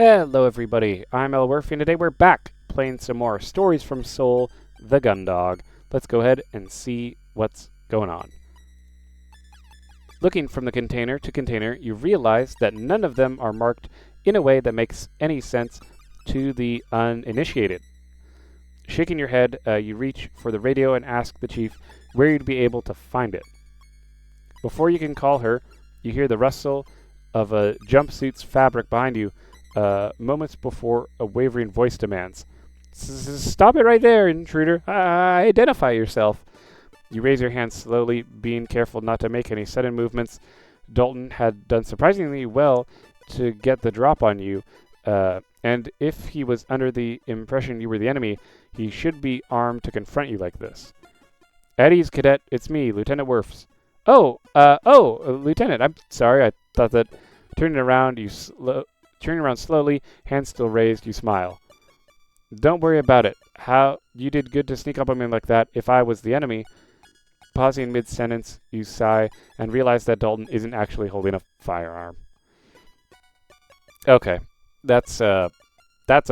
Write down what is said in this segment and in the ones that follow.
Hello everybody, I'm Elwirfy and today we're back playing some more Stories from Seoul, the Gun Dog. Let's go ahead and see what's going on. Looking from the container to container, you realize that none of them are marked in a way that makes any sense to the uninitiated. Shaking your head, you reach for the radio and ask the chief where you'd be able to find it. Before you can call her, you hear the rustle of a jumpsuit's fabric behind you, moments before a wavering voice demands, "Stop it right there, intruder! Identify yourself!" You raise your hand slowly, being careful not to make any sudden movements. Dalton had done surprisingly well to get the drop on you, and if he was under the impression you were the enemy, he should be armed to confront you like this. "At ease, cadet. It's me, Lieutenant Wirfs." Lieutenant, I'm sorry. I thought that..." Turning around slowly, hands still raised, you smile. "Don't worry about it. How you did good to sneak up on me like that if I was the enemy." Pausing mid-sentence, you sigh and realize that Dalton isn't actually holding a firearm. Okay, that's a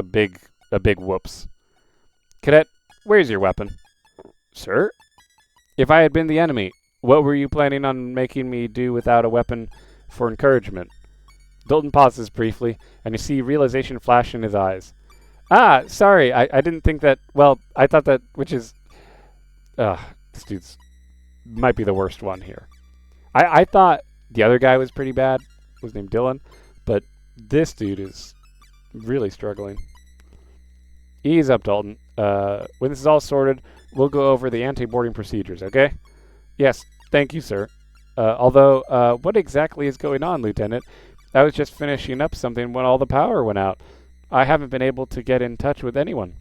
big whoops. "Cadet, where's your weapon?" "Sir?" "If I had been the enemy, what were you planning on making me do without a weapon for encouragement?" Dalton pauses briefly, and you see realization flash in his eyes. Sorry, I didn't think that... Well, I thought that... Which is... this dude's... might be the worst one here. I thought the other guy was pretty bad. Was named Dylan. But this dude is really struggling. Ease up, Dalton. When this is all sorted, we'll go over the anti-boarding procedures, okay? "Yes, thank you, sir. Although, what exactly is going on, Lieutenant? I was just finishing up something when all the power went out. I haven't been able to get in touch with anyone."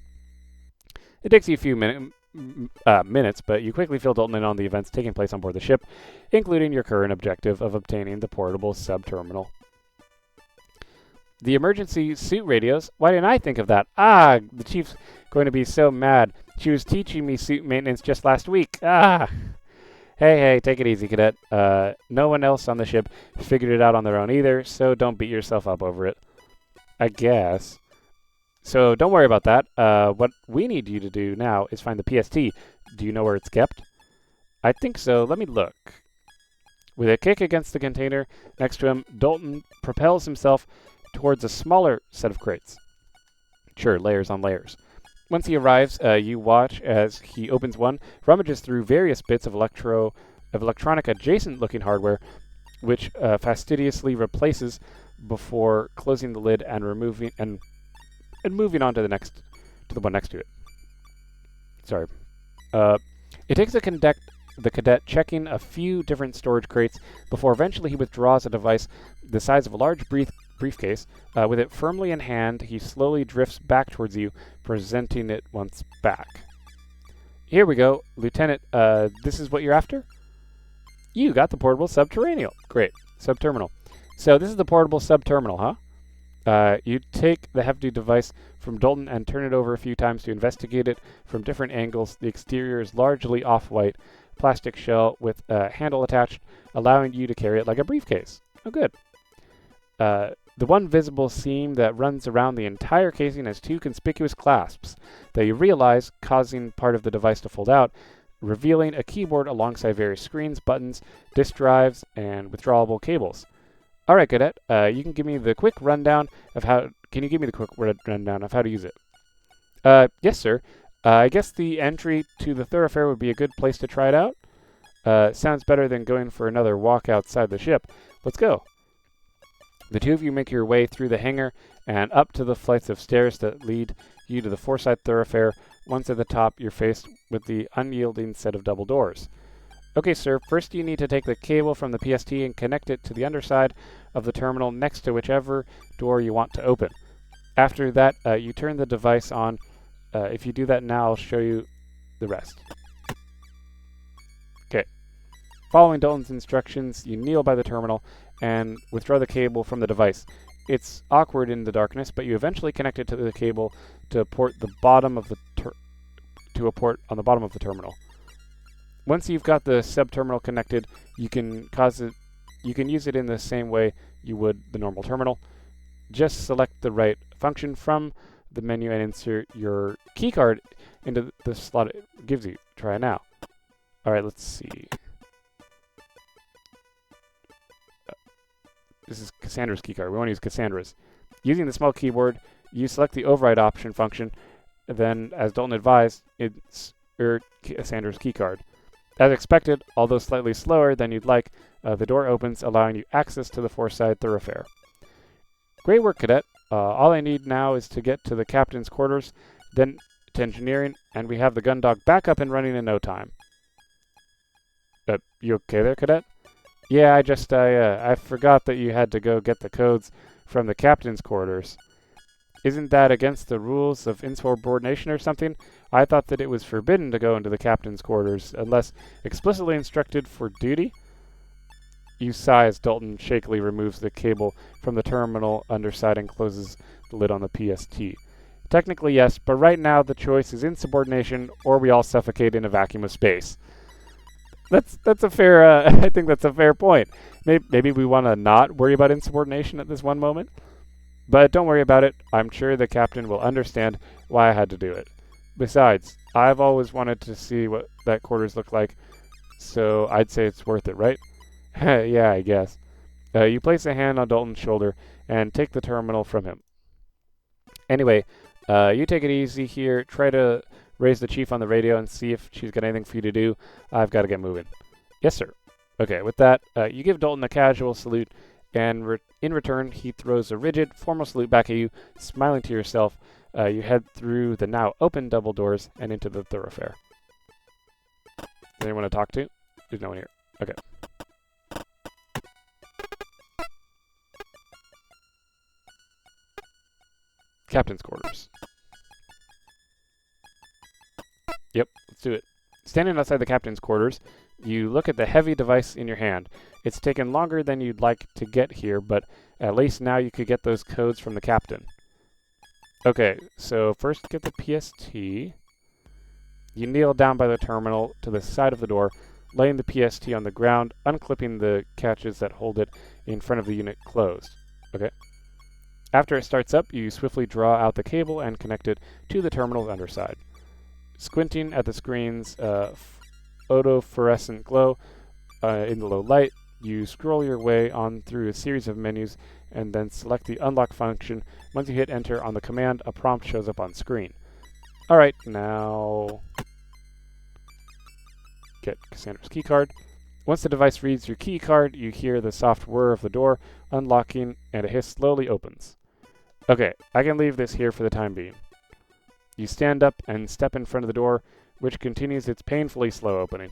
It takes you a few minutes, but you quickly fill Dalton in on the events taking place on board the ship, including your current objective of obtaining the portable sub-terminal. "The emergency suit radios? Why didn't I think of that? The chief's going to be so mad. She was teaching me suit maintenance just last week. Hey, take it easy, cadet. No one else on the ship figured it out on their own either, so don't beat yourself up over it." "I guess. So don't worry about that. What we need you to do now is find the PST. Do you know where it's kept?" "I think so. Let me look." With a kick against the container next to him, Dalton propels himself towards a smaller set of crates. Sure, layers on layers. Once he arrives, you watch as he opens one, rummages through various bits of electronic adjacent-looking hardware, which fastidiously replaces before closing the lid and moving on to the one next to it. Sorry. It takes the cadet checking a few different storage crates before eventually he withdraws a device the size of a large briefcase. With it firmly in hand, he slowly drifts back towards you, presenting it once back. "Here we go, Lieutenant. This is what you're after?" "You got the portable subterranean. Great. Subterminal. So this is the portable subterminal, huh?" You take the hefty device from Dalton and turn it over a few times to investigate it from different angles. The exterior is largely off-white plastic shell with a handle attached, allowing you to carry it like a briefcase. Oh, good. The one visible seam that runs around the entire casing has two conspicuous clasps that you realize causing part of the device to fold out, revealing a keyboard alongside various screens, buttons, disk drives, and withdrawable cables. "All right, cadet. You can give me the quick rundown of how... Can you give me the quick rundown of how to use it?" Yes, sir. I guess the entry to the thoroughfare would be a good place to try it out. Sounds better than going for another walk outside the ship. Let's go." The two of you make your way through the hangar and up to the flights of stairs that lead you to the four-side thoroughfare. Once at the top, you're faced with the unyielding set of double doors. "Okay, sir. First, you need to take the cable from the PST and connect it to the underside of the terminal next to whichever door you want to open. After that, you turn the device on. If you do that now, I'll show you the rest." Okay. Following Dalton's instructions, you kneel by the terminal and withdraw the cable from the device. It's awkward in the darkness, but you eventually connect it to the cable to a port on the bottom of the terminal. Once you've got the sub-terminal connected, you can use it in the same way you would the normal terminal. Just select the right function from the menu and insert your keycard into the slot it gives you. Try it now. Alright, let's see. This is Cassandra's keycard. We want to use Cassandra's. Using the small keyboard, you select the override option function, then, as Dalton advised, insert Cassandra's keycard. As expected, although slightly slower than you'd like, the door opens, allowing you access to the four-side thoroughfare. Great work, Cadet. All I need now is to get to the captain's quarters, then to engineering, and we have the gun dog back up and running in no time. You okay there, Cadet? Yeah, I forgot that you had to go get the codes from the captain's quarters. Isn't that against the rules of insubordination or something? I thought that it was forbidden to go into the captain's quarters unless explicitly instructed for duty. You sigh as Dalton shakily removes the cable from the terminal underside and closes the lid on the PST. Technically, yes, but right now the choice is insubordination or we all suffocate in a vacuum of space. That's a fair, I think that's a fair point. Maybe we want to not worry about insubordination at this one moment. But don't worry about it. I'm sure the captain will understand why I had to do it. Besides, I've always wanted to see what that quarters look like, so I'd say it's worth it, right? Yeah, I guess. You place a hand on Dalton's shoulder and take the terminal from him. Anyway, you take it easy here. Try to raise the chief on the radio and see if she's got anything for you to do. I've got to get moving. Yes, sir. Okay, with that, you give Dalton a casual salute, and in return, he throws a rigid, formal salute back at you, smiling to yourself. You head through the now open double doors and into the thoroughfare. Anyone to talk to? There's no one here. Okay. Captain's quarters. Yep, let's do it. Standing outside the captain's quarters, you look at the heavy device in your hand. It's taken longer than you'd like to get here, but at least now you could get those codes from the captain. Okay, so first get the PST. You kneel down by the terminal to the side of the door, laying the PST on the ground, unclipping the catches that hold it in front of the unit closed. Okay. After it starts up, you swiftly draw out the cable and connect it to the terminal's underside. Squinting at the screen's photophorescent glow in the low light, you scroll your way on through a series of menus and then select the unlock function. Once you hit enter on the command, a prompt shows up on screen. Alright, now get Cassandra's keycard. Once the device reads your keycard, you hear the soft whir of the door unlocking and a hiss slowly opens. Okay, I can leave this here for the time being. You stand up and step in front of the door, which continues its painfully slow opening.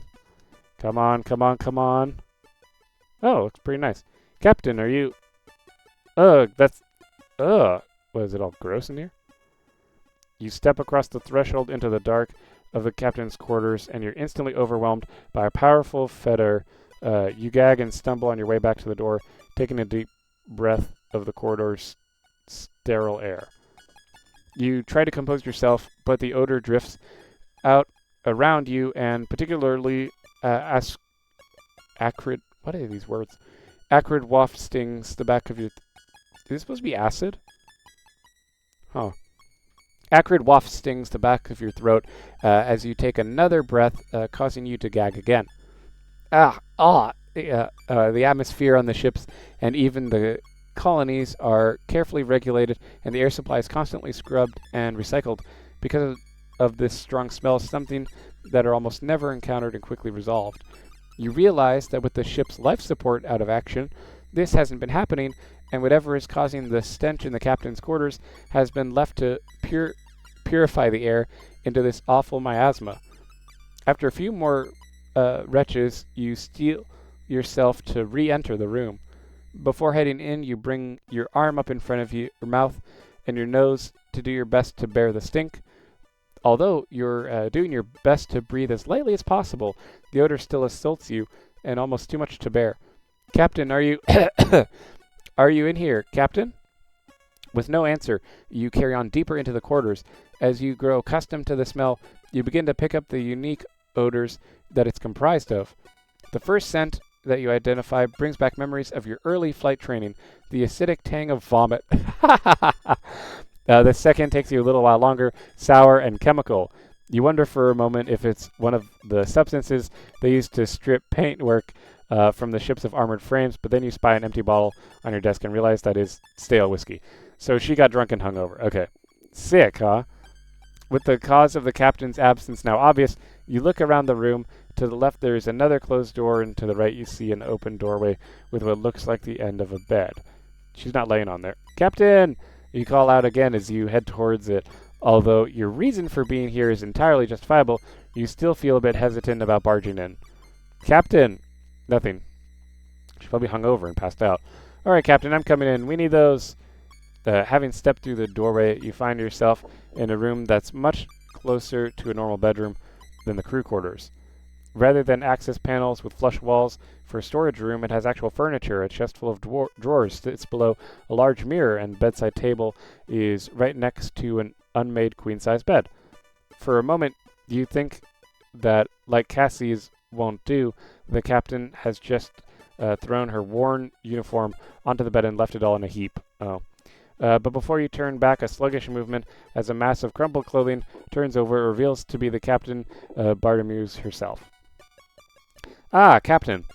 Come on, come on, come on. Oh, looks pretty nice. Captain, are you... Ugh, that's... Ugh. What, is it all gross in here? You step across the threshold into the dark of the captain's quarters, and you're instantly overwhelmed by a powerful fetor. You gag and stumble on your way back to the door, taking a deep breath of the corridor's sterile air. You try to compose yourself, but the odor drifts out around you, and particularly acrid... What are these words? Acrid waft stings the back of your... Is this supposed to be acid? Huh. Acrid waft stings the back of your throat as you take another breath, causing you to gag again. The atmosphere on the ships and even the colonies are carefully regulated, and the air supply is constantly scrubbed and recycled because of this strong smell, something that are almost never encountered and quickly resolved. You realize that with the ship's life support out of action, this hasn't been happening, and whatever is causing the stench in the captain's quarters has been left to purify the air into this awful miasma. After a few more retches, you steel yourself to re-enter the room. Before heading in, you bring your arm up in front of your mouth and your nose to do your best to bear the stink. Although you're doing your best to breathe as lightly as possible, the odor still assaults you and almost too much to bear. Captain, are you... Are you in here, Captain? With no answer, you carry on deeper into the quarters. As you grow accustomed to the smell, you begin to pick up the unique odors that it's comprised of. The first scent that you identify brings back memories of your early flight training, the acidic tang of vomit. The second takes you a little while longer, sour and chemical. You wonder for a moment if it's one of the substances they used to strip paintwork from the ships of armored frames, but then you spy an empty bottle on your desk and realize that is stale whiskey. So she got drunk and hungover. Okay. Sick, huh? With the cause of the captain's absence now obvious, you look around the room. To the left there is another closed door, and to the right you see an open doorway with what looks like the end of a bed. She's not laying on there. Captain! You call out again as you head towards it. Although your reason for being here is entirely justifiable, you still feel a bit hesitant about barging in. Captain! Nothing. She probably hung over and passed out. All right, Captain, I'm coming in. We need those. Having stepped through the doorway, you find yourself in a room that's much closer to a normal bedroom than the crew quarters. Rather than access panels with flush walls for a storage room, it has actual furniture. A chest full of drawers sits below a large mirror, and bedside table is right next to an unmade queen-size bed. For a moment, you think that, like Cassie's won't do, the captain has just thrown her worn uniform onto the bed and left it all in a heap. But before you turn back, a sluggish movement as a mass of crumpled clothing turns over. It reveals to be the Captain Bartimeus herself. Ah, Captain.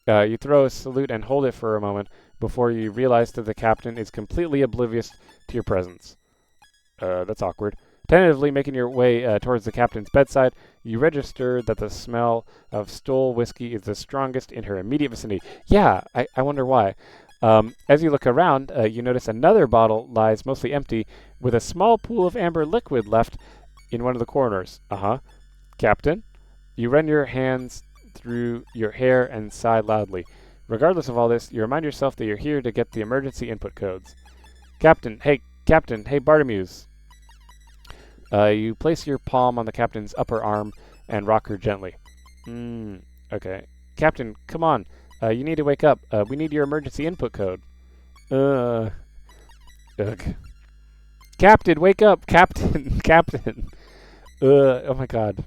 You throw a salute and hold it for a moment before you realize that the Captain is completely oblivious to your presence. That's awkward. Tentatively making your way towards the Captain's bedside, you register that the smell of stole whiskey is the strongest in her immediate vicinity. Yeah, I wonder why. As you look around, you notice another bottle lies mostly empty, with a small pool of amber liquid left in one of the corners. Captain? You run your hands through your hair and sigh loudly. Regardless of all this, you remind yourself that you're here to get the emergency input codes. Captain, hey, Bartimeus. You place your palm on the Captain's upper arm and rock her gently. Okay. Captain, come on. You need to wake up. We need your emergency input code. Ugh. Captain, wake up! Captain! Captain! Oh my god.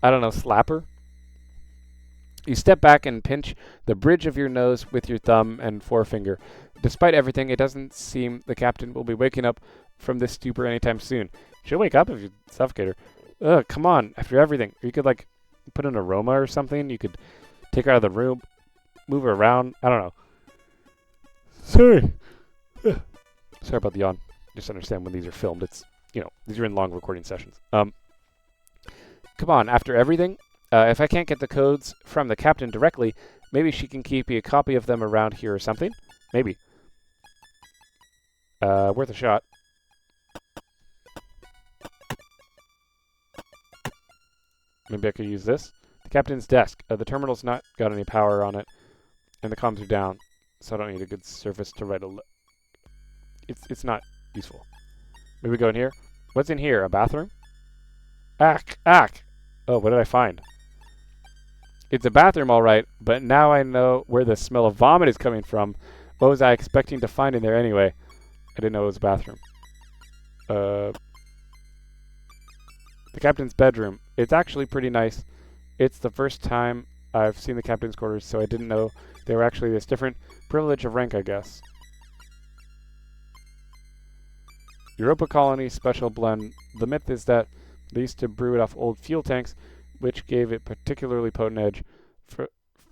I don't know, slapper? You step back and pinch the bridge of your nose with your thumb and forefinger. Despite everything, it doesn't seem the Captain will be waking up from this stupor anytime soon. She'll wake up if you suffocate her. Ugh, come on, after everything. You could, like, put an aroma or something. You could take her out of the room, move her around. I don't know. Sorry. Sorry about the yawn. Just understand when these are filmed. It's, these are in long recording sessions. Come on, after everything, if I can't get the codes from the Captain directly, maybe she can keep a copy of them around here or something. Maybe. Worth a shot. Maybe I could use this. The Captain's desk. The terminal's not got any power on it, and the comms are down, so I don't need a good surface to write a... It's not useful. Maybe we go in here. What's in here? A bathroom? Ack! Oh, what did I find? It's a bathroom, all right, but now I know where the smell of vomit is coming from. What was I expecting to find in there anyway? I didn't know it was a bathroom. The Captain's bedroom. It's actually pretty nice. It's the first time I've seen the Captain's quarters, so I didn't know they were actually this different. Privilege of rank, I guess. Europa Colony Special Blend. The myth is that they used to brew it off old fuel tanks, which gave it particularly potent edge.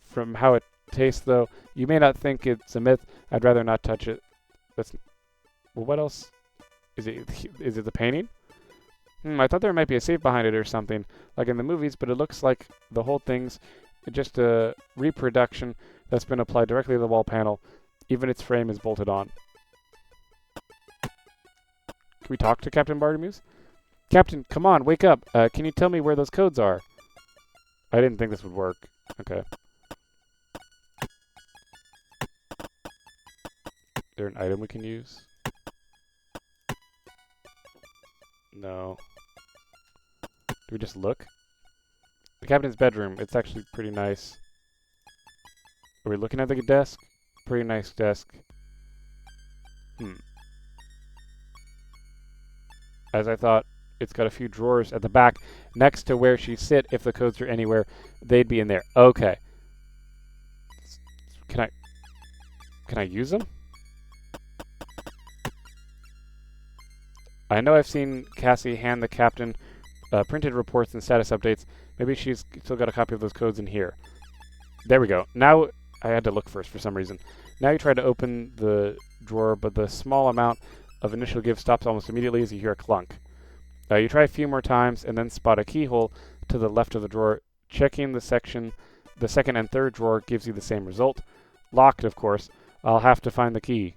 From how it tastes, though, you may not think it's a myth. I'd rather not touch it. Well, what else? Is it the painting? I thought there might be a safe behind it or something, like in the movies, but it looks like the whole thing's just a reproduction that's been applied directly to the wall panel. Even its frame is bolted on. Can we talk to Captain Bartimeus? Captain, come on, wake up. Can you tell me where those codes are? I didn't think this would work. Okay. Is there an item we can use? No. Do we just look? The Captain's bedroom. It's actually pretty nice. Are we looking at the desk? Pretty nice desk. As I thought, it's got a few drawers at the back next to where she sit. If the codes are anywhere, they'd be in there. Okay. Can I use them? I know I've seen Cassie hand the captain printed reports and status updates. Maybe she's still got a copy of those codes in here. There we go. Now, I had to look first for some reason. Now you try to open the drawer, but the small amount of initial give stops almost immediately as you hear a clunk. You try a few more times and then spot a keyhole to the left of the drawer. Checking the second and third drawer gives you the same result. Locked, of course. I'll have to find the key.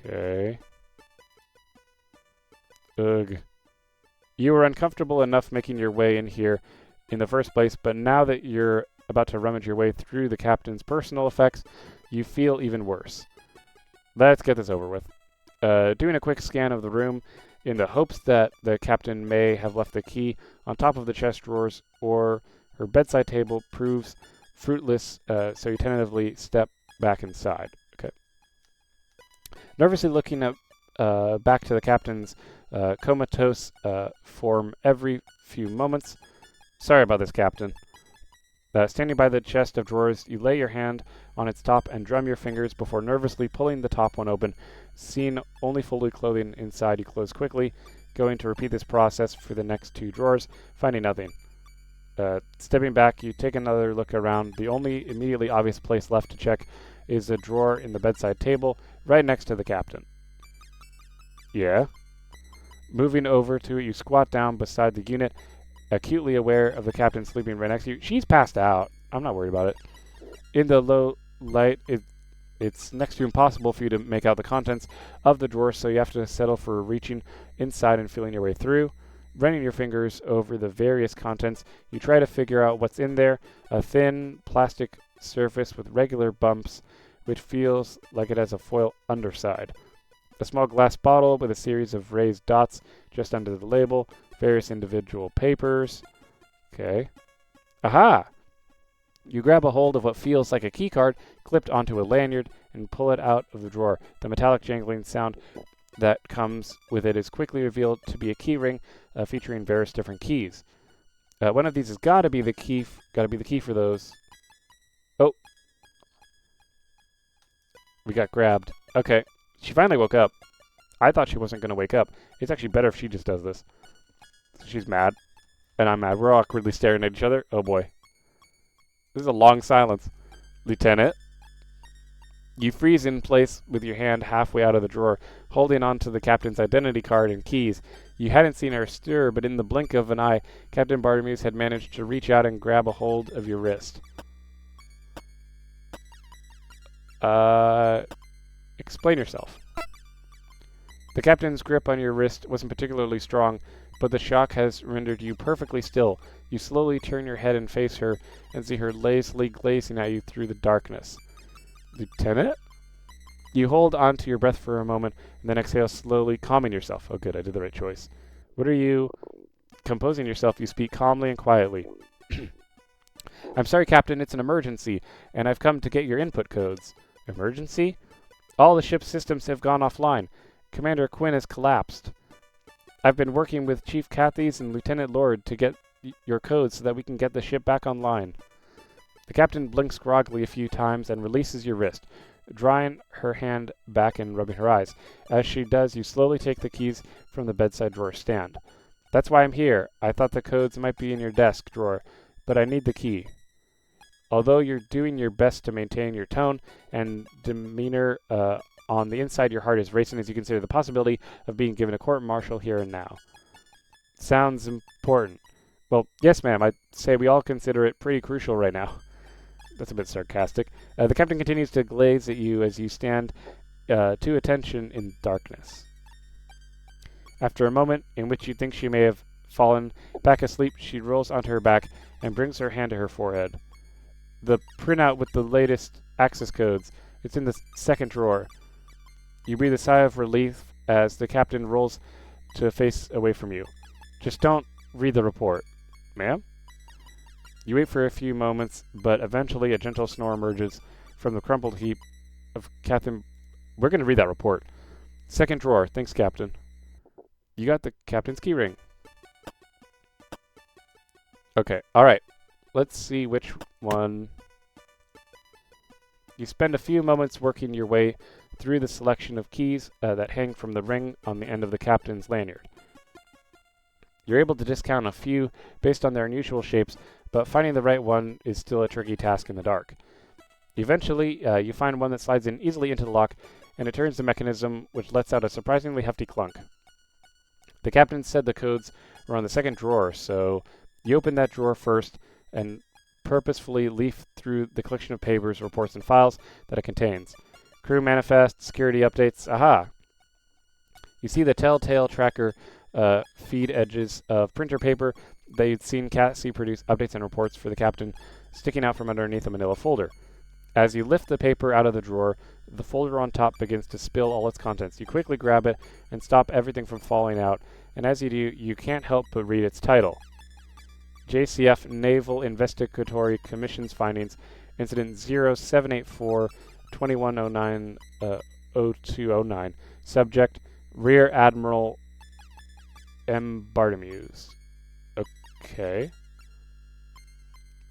Okay. Ugh. You were uncomfortable enough making your way in here in the first place, but now that you're about to rummage your way through the captain's personal effects, you feel even worse. Let's get this over with. Doing a quick scan of the room in the hopes that the captain may have left the key on top of the chest drawers or her bedside table proves fruitless, so you tentatively step back inside. Okay. Nervously looking up back to the captain's comatose form every few moments. Sorry about this, Captain. Standing by the chest of drawers, you lay your hand on its top and drum your fingers before nervously pulling the top one open. Seeing only folded clothing inside, you close quickly, going to repeat this process for the next two drawers, finding nothing. Stepping back, you take another look around. The only immediately obvious place left to check is a drawer in the bedside table, right next to the captain. Yeah? Moving over to it, you squat down beside the unit, acutely aware of the captain sleeping right next to you. She's passed out. I'm not worried about it. In the low light, it's next to impossible for you to make out the contents of the drawer, so you have to settle for reaching inside and feeling your way through. Running your fingers over the various contents, you try to figure out what's in there. A thin plastic surface with regular bumps, which feels like it has a foil underside. A small glass bottle with a series of raised dots just under the label. Various individual papers. Okay. Aha! You grab a hold of what feels like a keycard clipped onto a lanyard and pull it out of the drawer. The metallic jangling sound that comes with it is quickly revealed to be a key ring featuring various different keys. One of these has got to be the key. Got to be the key for those. Oh, we got grabbed. Okay, she finally woke up. I thought she wasn't going to wake up. It's actually better if she just does this. So she's mad, and I'm mad. We're awkwardly staring at each other. Oh boy, this is a long silence. Lieutenant. You freeze in place with your hand halfway out of the drawer, holding on to the captain's identity card and keys. You hadn't seen her stir, but in the blink of an eye, Captain Bartimeus had managed to reach out and grab a hold of your wrist. Explain yourself. The captain's grip on your wrist wasn't particularly strong, but the shock has rendered you perfectly still. You slowly turn your head and face her, and see her lazily glazing at you through the darkness. Lieutenant? You hold on to your breath for a moment, and then exhale slowly, calming yourself. Oh good, I did the right choice. What are you? Composing yourself, you speak calmly and quietly. I'm sorry, Captain, it's an emergency, and I've come to get your input codes. Emergency? All the ship's systems have gone offline. Commander Quinn has collapsed. I've been working with Chief Cathy's and Lieutenant Lord to get your codes so that we can get the ship back online. The captain blinks groggily a few times and releases your wrist, drawing her hand back and rubbing her eyes. As she does, you slowly take the keys from the bedside drawer stand. That's why I'm here. I thought the codes might be in your desk drawer, but I need the key. Although you're doing your best to maintain your tone and demeanor, on the inside your heart is racing as you consider the possibility of being given a court-martial here and now. Sounds important. Well, yes, ma'am. I'd say we all consider it pretty crucial right now. That's a bit sarcastic. The captain continues to glaze at you as you stand to attention in darkness. After a moment in which you think she may have fallen back asleep, she rolls onto her back and brings her hand to her forehead. The printout with the latest access codes. It's in the second drawer. You breathe a sigh of relief as the captain rolls to face away from you. Just don't read the report. Ma'am? You wait for a few moments, but eventually a gentle snore emerges from the crumpled heap of Captain... We're going to read that report. Second drawer. Thanks, Captain. You got the captain's key ring. Okay, alright. Let's see which one... You spend a few moments working your way through the selection of keys that hang from the ring on the end of the captain's lanyard. You're able to discount a few based on their unusual shapes, but finding the right one is still a tricky task in the dark. Eventually, you find one that slides in easily into the lock, and it turns the mechanism, which lets out a surprisingly hefty clunk. The captain said the codes were on the second drawer, so you open that drawer first and purposefully leaf through the collection of papers, reports, and files that it contains. Crew manifest, security updates, aha! You see the telltale tracker feed edges of printer paper that you'd seen Cassie produce updates and reports for the captain sticking out from underneath a manila folder. As you lift the paper out of the drawer, the folder on top begins to spill all its contents. You quickly grab it and stop everything from falling out, and as you do, you can't help but read its title. JCF Naval Investigatory Commission's Findings, Incident 0784-2109-0209. Subject, Rear Admiral M. Bartimeus. Okay.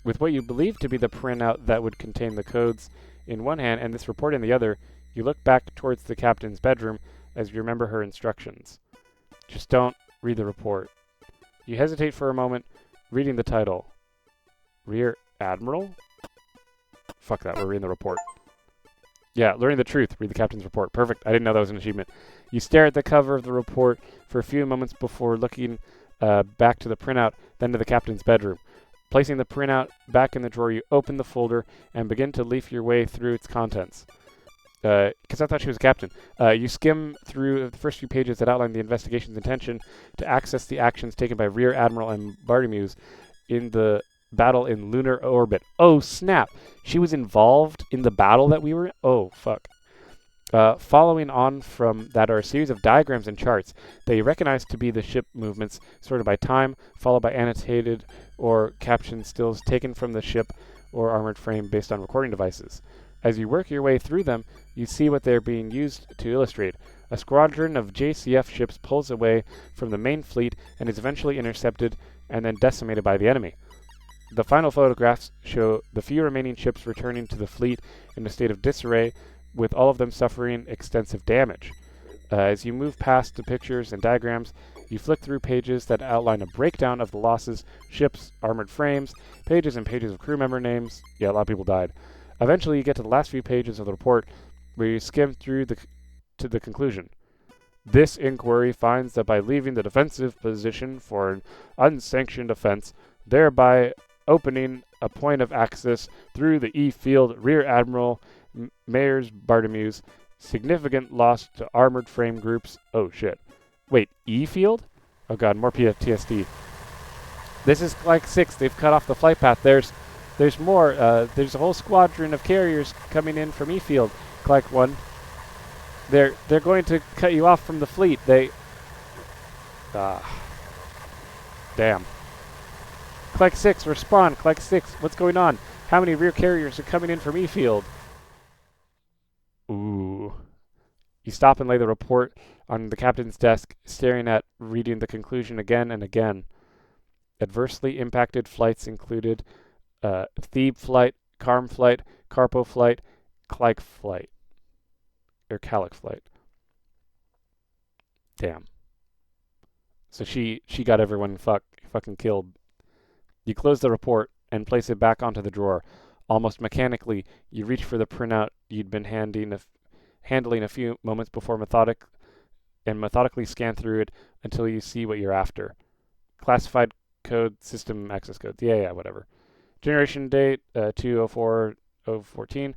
With what you believe to be the printout that would contain the codes in one hand and this report in the other, you look back towards the captain's bedroom as you remember her instructions. Just don't read the report. You hesitate for a moment, reading the title. Rear Admiral? Fuck that, we're reading the report. Yeah, learning the truth. Read the captain's report. Perfect. I didn't know that was an achievement. You stare at the cover of the report for a few moments before looking back to the printout, then to the captain's bedroom. Placing the printout back in the drawer, you open the folder and begin to leaf your way through its contents. Because I thought she was a captain. You skim through the first few pages that outline the investigation's intention to access the actions taken by Rear Admiral and Bartimeus in the battle in lunar orbit. Oh, snap! She was involved in the battle that we were in? Oh, fuck. Following on from that are a series of diagrams and charts that you recognize to be the ship movements sorted by time, followed by annotated or captioned stills taken from the ship or armored frame based on recording devices. As you work your way through them, you see what they're being used to illustrate. A squadron of JCF ships pulls away from the main fleet and is eventually intercepted and then decimated by the enemy. The final photographs show the few remaining ships returning to the fleet in a state of disarray, with all of them suffering extensive damage. As you move past the pictures and diagrams, you flick through pages that outline a breakdown of the losses, ships, armored frames, pages and pages of crew member names. Yeah, a lot of people died. Eventually, you get to the last few pages of the report, where you skim through to the conclusion. This inquiry finds that by leaving the defensive position for an unsanctioned offense, thereby opening a point of access through the E field, Rear Admiral Mayors Bartimeus, significant loss to armored frame groups. Oh shit. Wait, E field? Oh god, more PTSD. This is like 6. They've cut off the flight path. There's more. There's a whole squadron of carriers coming in from E field. Clark 1. They're going to cut you off from the fleet. Damn. Clark 6, respond. Clark 6, what's going on? How many rear carriers are coming in from E field? Ooh. You stop and lay the report on the captain's desk, staring at reading the conclusion again and again. Adversely impacted flights included Thebe flight, Carm flight, Carpo flight, Clyke flight. Or Calic flight. Damn. So she got everyone fucking killed. You close the report and place it back onto the drawer. Almost mechanically, you reach for the printout you'd been handling a few moments before methodically scan through it until you see what you're after. Classified code, system access codes. Yeah, whatever. Generation date, 204-014.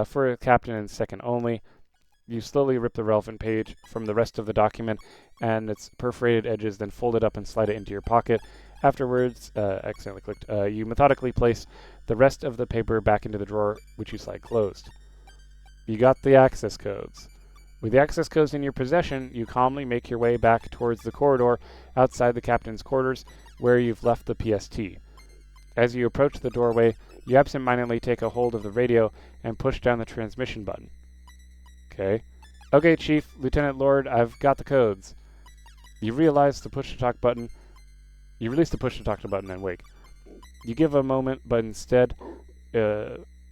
For a captain and second only. You slowly rip the relevant page from the rest of the document and its perforated edges, then fold it up and slide it into your pocket. Afterwards, accidentally clicked, you methodically place the rest of the paper back into the drawer, which you slide closed. You got the access codes. With the access codes in your possession, you calmly make your way back towards the corridor outside the captain's quarters, where you've left the PST. As you approach the doorway, you absentmindedly take a hold of the radio and push down the transmission button. Okay, Chief, Lieutenant Lord, I've got the codes. You release the push-to-talk button and wake. You give a moment, but instead,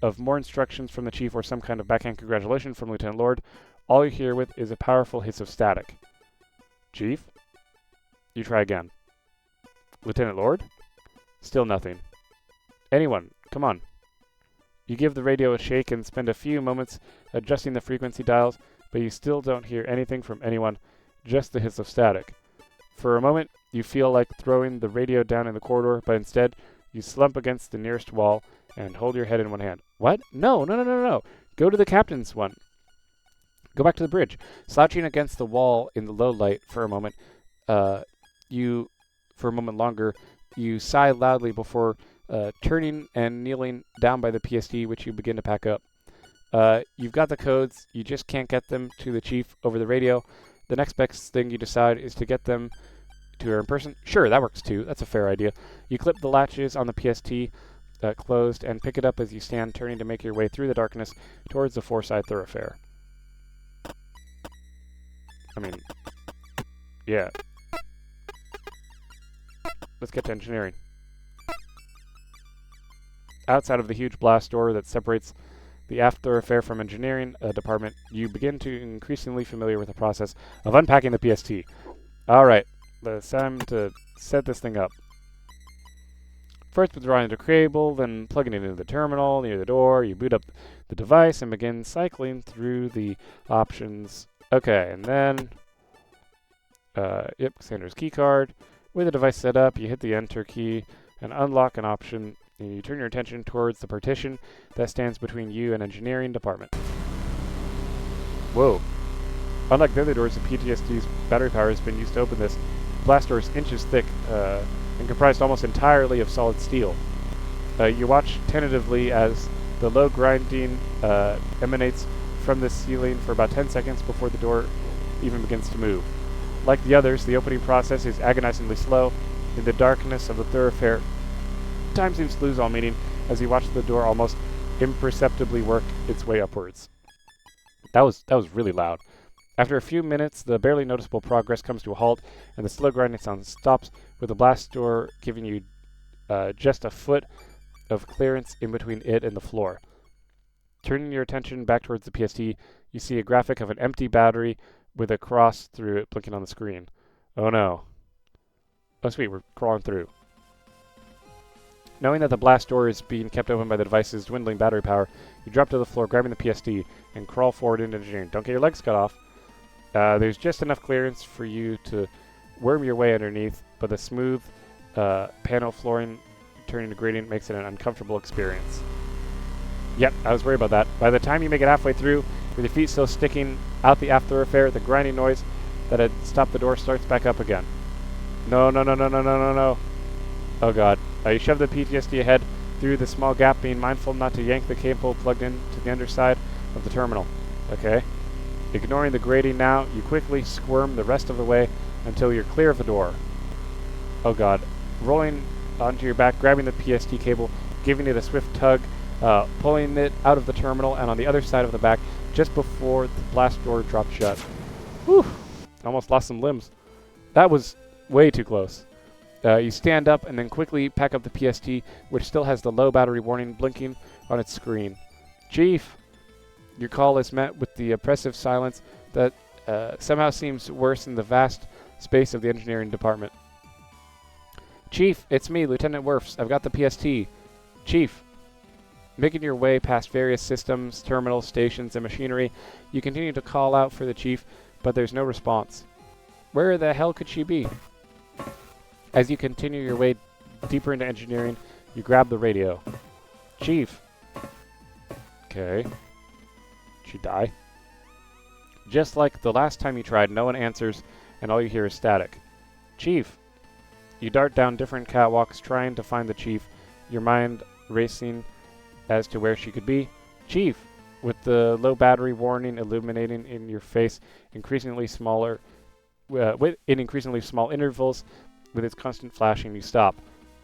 of more instructions from the chief or some kind of backhand congratulation from Lieutenant Lord, all you hear with is a powerful hiss of static. Chief? You try again. Lieutenant Lord? Still nothing. Anyone, come on. You give the radio a shake and spend a few moments adjusting the frequency dials, but you still don't hear anything from anyone, just the hiss of static. For a moment, you feel like throwing the radio down in the corridor, but instead, you slump against the nearest wall and hold your head in one hand. What? No. Go to the captain's one. Go back to the bridge. Slouching against the wall in the low light for a moment, longer, you sigh loudly before turning and kneeling down by the PSD, which you begin to pack up. You've got the codes, you just can't get them to the chief over the radio. The next best thing you decide is to get them to her in person. Sure, that works too. That's a fair idea. You clip the latches on the PST closed and pick it up as you stand turning to make your way through the darkness towards the four-side thoroughfare. I mean, yeah. Let's get to engineering. Outside of the huge blast door that separates the aft thoroughfare from engineering department, you begin to increasingly familiar with the process of unpacking the PST. Alright, it's time to set this thing up. First withdrawing the cable, then plugging it into the terminal near the door, you boot up the device and begin cycling through the options. Okay, and then, Sanders keycard. With the device set up, you hit the enter key and unlock an option, and you turn your attention towards the partition that stands between you and engineering department. Whoa. Unlike the other doors, the PTSD's battery power has been used to open this. The blast door is inches thick and comprised almost entirely of solid steel. You watch tentatively as the low grinding emanates from the ceiling for about 10 seconds before the door even begins to move. Like the others, the opening process is agonizingly slow. In the darkness of the thoroughfare, time seems to lose all meaning as you watch the door almost imperceptibly work its way upwards. That was really loud. After a few minutes, the barely noticeable progress comes to a halt, and the slow grinding sound stops, with the blast door giving you just a foot of clearance in between it and the floor. Turning your attention back towards the PST, you see a graphic of an empty battery with a cross through it blinking on the screen. Oh no. Oh sweet, we're crawling through. Knowing that the blast door is being kept open by the device's dwindling battery power, you drop to the floor, grabbing the PSD, and crawl forward into engineering. Don't get your legs cut off. There's just enough clearance for you to worm your way underneath, but the smooth panel flooring turning to gradient makes it an uncomfortable experience. Yep, I was worried about that. By the time you make it halfway through, with your feet still sticking out the aft thoroughfare, the grinding noise that had stopped the door starts back up again. No. Oh god. You shove the PTSD ahead through the small gap, being mindful not to yank the cable plugged in to the underside of the terminal. Okay. Ignoring the grating now, you quickly squirm the rest of the way until you're clear of the door. Oh god. Rolling onto your back, grabbing the PST cable, giving it a swift tug, pulling it out of the terminal and on the other side of the back just before the blast door dropped shut. Whew. Almost lost some limbs. That was way too close. You stand up and then quickly pack up the PST, which still has the low battery warning blinking on its screen. Chief! Your call is met with the oppressive silence that somehow seems worse in the vast space of the engineering department. Chief, it's me, Lieutenant Werfs. I've got the PST. Chief! Making your way past various systems, terminals, stations, and machinery, you continue to call out for the chief, but there's no response. Where the hell could she be? As you continue your way deeper into engineering, you grab the radio. Chief. Okay. Did she die? Just like the last time you tried, no one answers, and all you hear is static. Chief. You dart down different catwalks trying to find the chief, your mind racing as to where she could be. Chief. With the low battery warning illuminating in your face, increasingly smaller, in increasingly small intervals, with its constant flashing, you stop.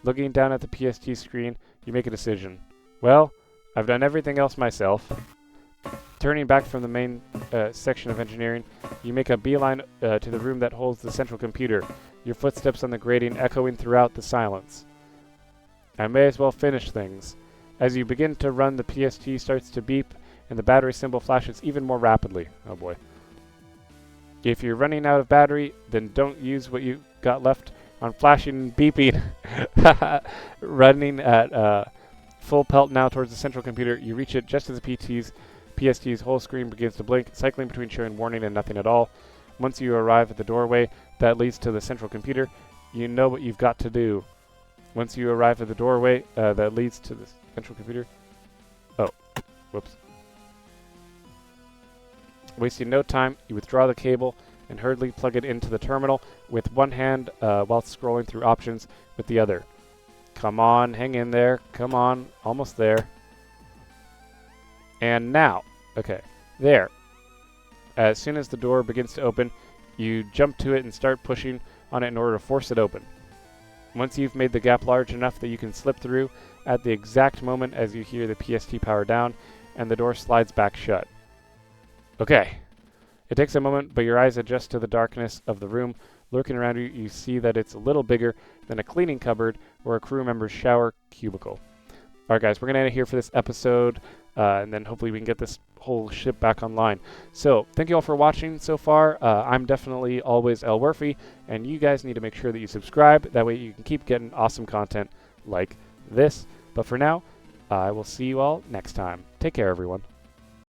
Looking down at the PST screen, you make a decision. Well, I've done everything else myself. Turning back from the main section of engineering, you make a beeline to the room that holds the central computer, your footsteps on the grating echoing throughout the silence. I may as well finish things. As you begin to run, the PST starts to beep, and the battery symbol flashes even more rapidly. Oh boy. If you're running out of battery, then don't use what you got left on flashing and beeping. Running at full pelt now towards the central computer, you reach it just as the PST's whole screen begins to blink, cycling between showing warning and nothing at all. Once you arrive at the doorway that leads to the central computer, you know what you've got to do. Once you arrive at the doorway that leads to the central computer... Oh, whoops. Wasting no time, you withdraw the cable and hurriedly plug it into the terminal with one hand while scrolling through options with the other. Come on, hang in there. Come on, almost there. And now, okay, there. As soon as the door begins to open, you jump to it and start pushing on it in order to force it open. Once you've made the gap large enough that you can slip through, at the exact moment as you hear the PST power down, and the door slides back shut. Okay. It takes a moment, but your eyes adjust to the darkness of the room. Lurking around you, you see that it's a little bigger than a cleaning cupboard or a crew member's shower cubicle. Alright guys, we're going to end it here for this episode, and then hopefully we can get this whole ship back online. So, thank you all for watching so far. I'm definitely always Elwirfy, and you guys need to make sure that you subscribe. That way you can keep getting awesome content like this. But for now, I will see you all next time. Take care, everyone.